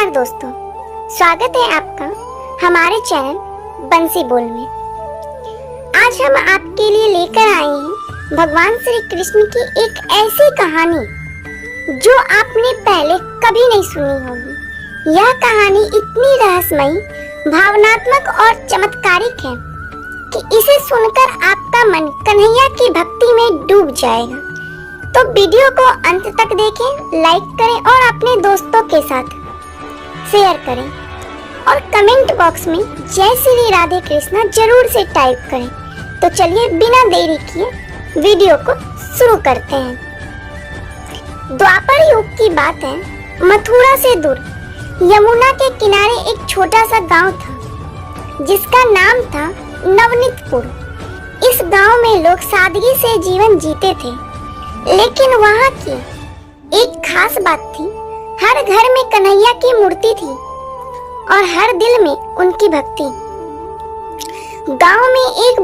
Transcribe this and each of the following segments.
नमस्कार दोस्तों, स्वागत है आपका हमारे चैनल बंसी बोल में। आज हम आपके लिए लेकर आए हैं भगवान श्री कृष्ण की एक ऐसी कहानी जो आपने पहले कभी नहीं सुनी होगी। यह कहानी इतनी रहस्यमयी, भावनात्मक और चमत्कारिक है कि इसे सुनकर आपका मन कन्हैया की भक्ति में डूब जाएगा। तो वीडियो को अंत तक देखें, लाइक करें और अपने दोस्तों के साथ शेयर करें और कमेंट बॉक्स में जय श्री राधे कृष्णा जरूर से टाइप करें। तो चलिए बिना देरी किए वीडियो को शुरू करते हैं। द्वापर युग की बात है। मथुरा से दूर यमुना के किनारे एक छोटा सा गांव था जिसका नाम था नवनीतपुर। इस गांव में लोग सादगी से जीवन जीते थे, लेकिन वहाँ की एक खास बात थी। हर घर में कन्हैया की मूर्ति थी और हर दिल में उनकी भक्ति। गांव में एक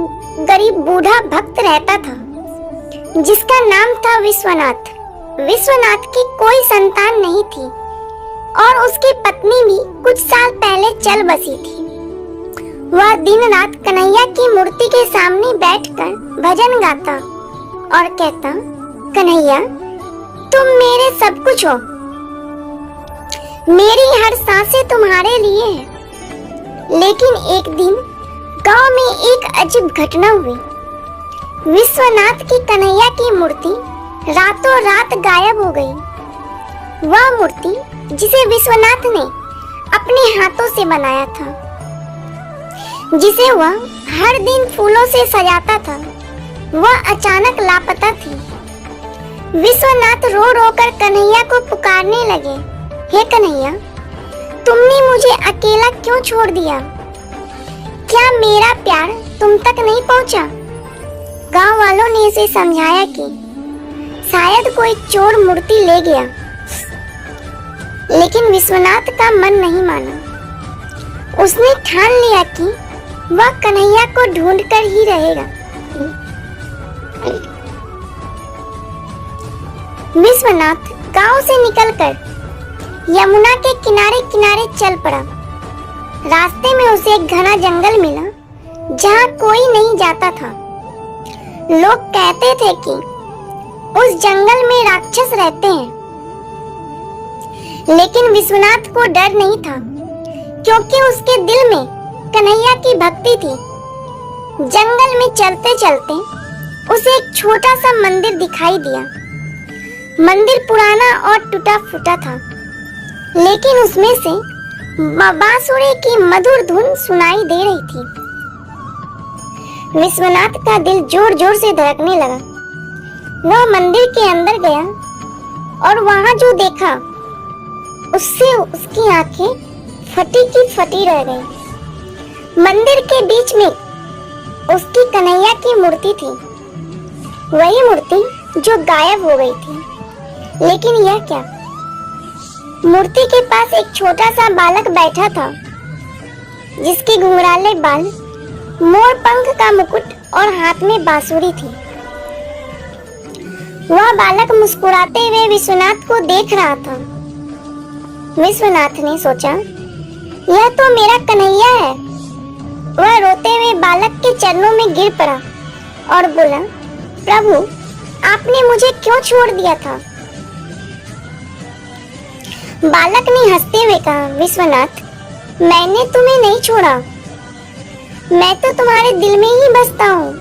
गरीब बूढ़ा भक्त रहता था जिसका नाम था विश्वनाथ। विश्वनाथ की कोई संतान नहीं थी और उसकी पत्नी भी कुछ साल पहले चल बसी थी। वह दिन रात कन्हैया की मूर्ति के सामने बैठकर भजन गाता और कहता, कन्हैया तुम मेरे सब कुछ हो, मेरी हर सांसें तुम्हारे लिए है। लेकिन एक दिन गांव में एक अजीब घटना हुई। विश्वनाथ की कन्हैया की मूर्ति रातों रात गायब हो गई। वह मूर्ति जिसे विश्वनाथ ने अपने हाथों से बनाया था, जिसे वह हर दिन फूलों से सजाता था, वह अचानक लापता थी। विश्वनाथ रो रो कर कन्हैया को पुकारने लगे, हे कन्हैया, तुमने मुझे अकेला क्यों छोड़ दिया? क्या मेरा प्यार तुम तक नहीं पहुंचा? गांव वालों ने इसे समझाया कि शायद कोई चोर मूर्ति ले गया, लेकिन विश्वनाथ का मन नहीं माना। उसने ठान लिया कि वह कन्हैया को ढूंढकर ही रहेगा। विश्वनाथ गांव से निकलकर यमुना के किनारे किनारे चल पड़ा। रास्ते में उसे एक घना जंगल मिला जहां कोई नहीं जाता था। लोग कहते थे कि उस जंगल में राक्षस रहते हैं, लेकिन विश्वनाथ को डर नहीं था क्योंकि उसके दिल में कन्हैया की भक्ति थी। जंगल में चलते चलते उसे एक छोटा सा मंदिर दिखाई दिया। मंदिर पुराना और टूटा फूटा था, लेकिन उसमें से बांसुरी की मधुर धुन सुनाई दे रही थी। विश्वनाथ का दिल जोर जोर से धड़कने लगा। वह मंदिर के अंदर गया और वहां जो देखा उससे उसकी आंखें फटी की फटी रह गई। मंदिर के बीच में उसकी कन्हैया की मूर्ति थी, वही मूर्ति जो गायब हो गई थी। लेकिन यह क्या? मूर्ति के पास एक छोटा सा बालक बैठा था जिसके घुंघराले बाल, मोर पंख का मुकुट और हाथ में बांसुरी थी। वह बालक मुस्कुराते हुए विश्वनाथ को देख रहा था। विश्वनाथ ने सोचा, यह तो मेरा कन्हैया है। वह रोते हुए बालक के चरणों में गिर पड़ा और बोला, प्रभु, आपने मुझे क्यों छोड़ दिया था? बालक ने हंसते हुए कहा, विश्वनाथ, मैंने तुम्हें नहीं छोड़ा, मैं तो तुम्हारे दिल में ही बसता हूँ।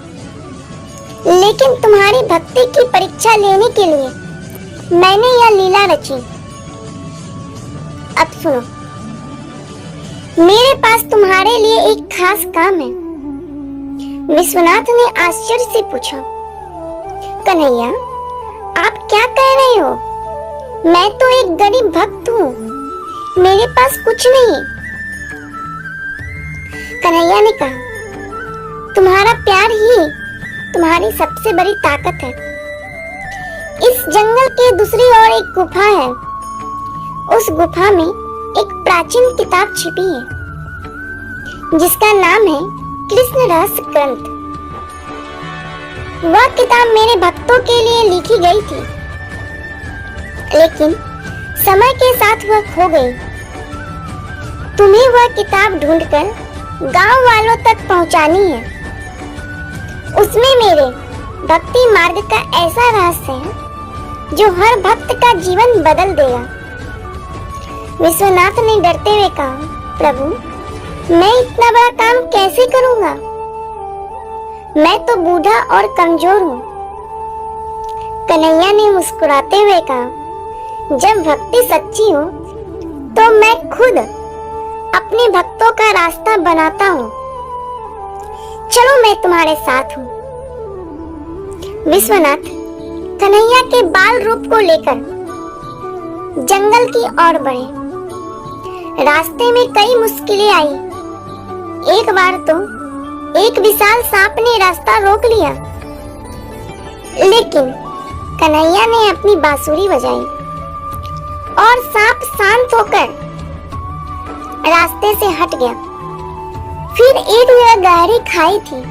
लेकिन तुम्हारी भक्ति की परीक्षा लेने के लिए मैंने यह लीला रची। अब सुनो, मेरे पास तुम्हारे लिए एक खास काम है। विश्वनाथ ने आश्चर्य से पूछा, कन्हैया, आप क्या कह रहे हो? मैं तो एक गरीब भक्त हूँ, मेरे पास कुछ नहीं। कन्हैया ने कहा, तुम्हारा प्यार ही तुम्हारी सबसे बड़ी ताकत है। इस जंगल के दूसरी ओर एक गुफा है। उस गुफा में एक प्राचीन किताब छिपी है जिसका नाम है कृष्ण रहस्य ग्रंथ। वह किताब मेरे भक्तों के लिए लिखी गई थी, लेकिन समय के साथ वह खो गई। तुम्हें वह किताब ढूंढकर गांव वालों तक पहुंचानी है। उसमें मेरे भक्ति मार्ग का ऐसा रहस्य है जो हर भक्त का जीवन बदल देगा। विश्वनाथ ने डरते हुए कहा, प्रभु, मैं इतना बड़ा काम कैसे करूंगा? मैं तो बूढ़ा और कमजोर हूँ। कन्हैया ने मुस्कुराते हुए कहा, जब भक्ति सच्ची हो तो मैं खुद अपने भक्तों का रास्ता बनाता हूँ। चलो, मैं तुम्हारे साथ हूँ। विश्वनाथ कन्हैया के बाल रूप को लेकर जंगल की ओर बढ़े। रास्ते में कई मुश्किलें आई। एक बार तो एक विशाल सांप ने रास्ता रोक लिया, लेकिन कन्हैया ने अपनी बांसुरी बजाई और सांप शांत होकर रास्ते से हट गया। फिर एक जगह गहरी खाई थी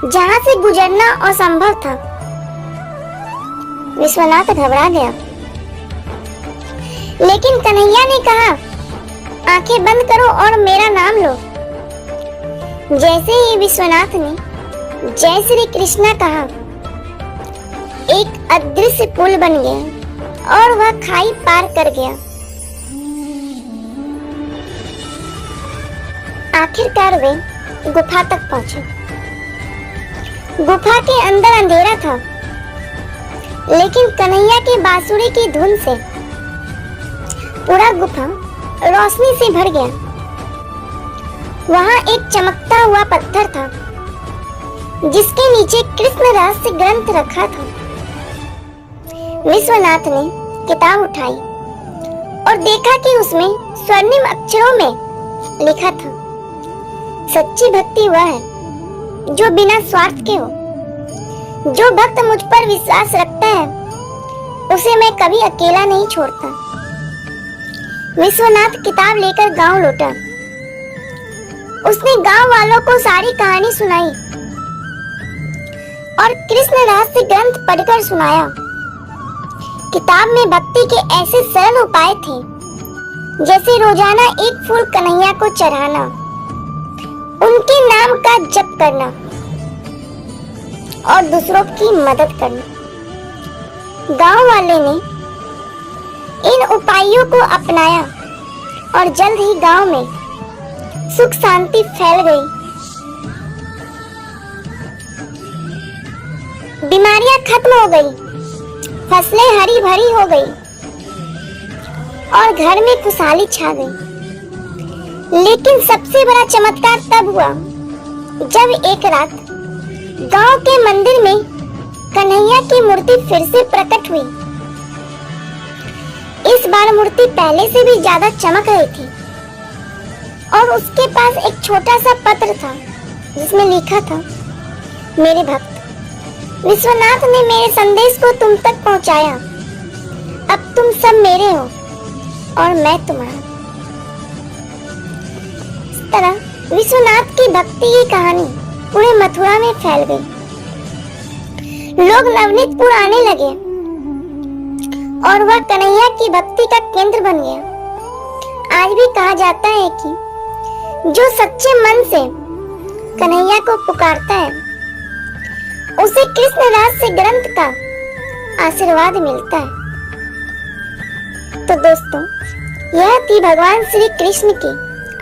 जहां से गुजरना असंभव था। विश्वनाथ घबरा गया, लेकिन कन्हैया ने कहा, आंखें बंद करो और मेरा नाम लो। जैसे ही विश्वनाथ ने जय श्री कृष्णा कहा, एक अदृश्य पुल बन गया और वह खाई पार कर गया। आखिरकार वे गुफा तक पहुंचे। गुफा के अंदर अंधेरा था, लेकिन कन्हैया की बांसुरी की धुन से पूरा गुफा रोशनी से भर गया। वहां एक चमकता हुआ पत्थर था, जिसके नीचे कृष्ण रहस्य ग्रंथ रखा था। विश्वनाथ ने किताब उठाई और देखा कि उसमें स्वर्णिम अक्षरों में लिखा था, सच्ची भक्ति वह है जो बिना स्वार्थ के हो। जो भक्त मुझ पर विश्वास रखता है, उसे मैं कभी अकेला नहीं छोड़ता। विश्वनाथ किताब लेकर गांव लौटा। उसने गांव वालों को सारी कहानी सुनाई और कृष्ण रहस्य ग्रंथ पढ़कर सुनाया। किताब में भक्ति के ऐसे सरल उपाय थे, जैसे रोजाना एक फूल कन्हैया को चढ़ाना, उनके नाम का जप करना और दूसरों की मदद करना। गांव वाले ने इन उपायों को अपनाया और जल्द ही गांव में सुख शांति फैल गई। बीमारियां खत्म हो गई, फसलें हरी भरी हो गई और घर में खुशहाली छा गई। लेकिन सबसे बड़ा चमत्कार तब हुआ जब एक रात गांव के मंदिर में कन्हैया की मूर्ति फिर से प्रकट हुई। इस बार मूर्ति पहले से भी ज्यादा चमक रही थी और उसके पास एक छोटा सा पत्र था, जिसमें लिखा था, मेरे भक्त, विश्वनाथ ने मेरे संदेश को तुम तक पहुंचाया। अब तुम सब मेरे हो और मैं तुम्हारा। इस तरह विश्वनाथ की भक्ति की कहानी पूरे मथुरा में फैल गई। लोग नवनीतपुर आने लगे और वह कन्हैया की भक्ति का केंद्र बन गया। आज भी कहा जाता है कि जो सच्चे मन से कन्हैया को पुकारता है, उसे कृष्ण रहस्य ग्रंथ का आशीर्वाद मिलता है। तो दोस्तों, यह थी भगवान श्री कृष्ण की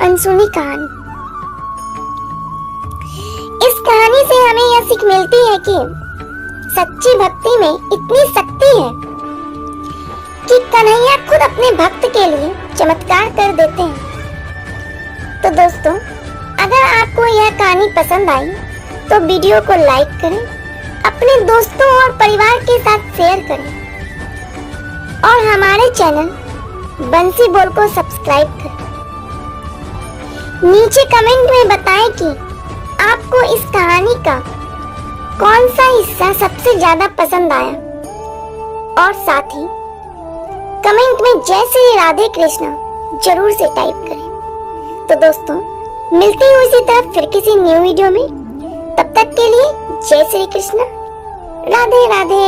अनसुनी कहानी। इस कहानी से हमें यह सीख मिलती है कि सच्ची भक्ति में इतनी शक्ति है कि कन्हैया खुद अपने भक्त के लिए चमत्कार कर देते हैं। तो दोस्तों, अगर आपको यह कहानी पसंद आई तो वीडियो को लाइक करें, अपने दोस्तों और परिवार के साथ शेयर करें और हमारे चैनल बंसी बोल को सब्सक्राइब करें। नीचे कमेंट में बताएं कि आपको इस कहानी का कौन सा हिस्सा सबसे ज्यादा पसंद आया और साथ ही कमेंट में जय श्री राधे कृष्णा जरूर से टाइप करें। तो दोस्तों, मिलती हूँ इसी तरह फिर किसी न्यू वीडियो में। तब तक के लिए जय श्री कृष्णा, राधे राधे।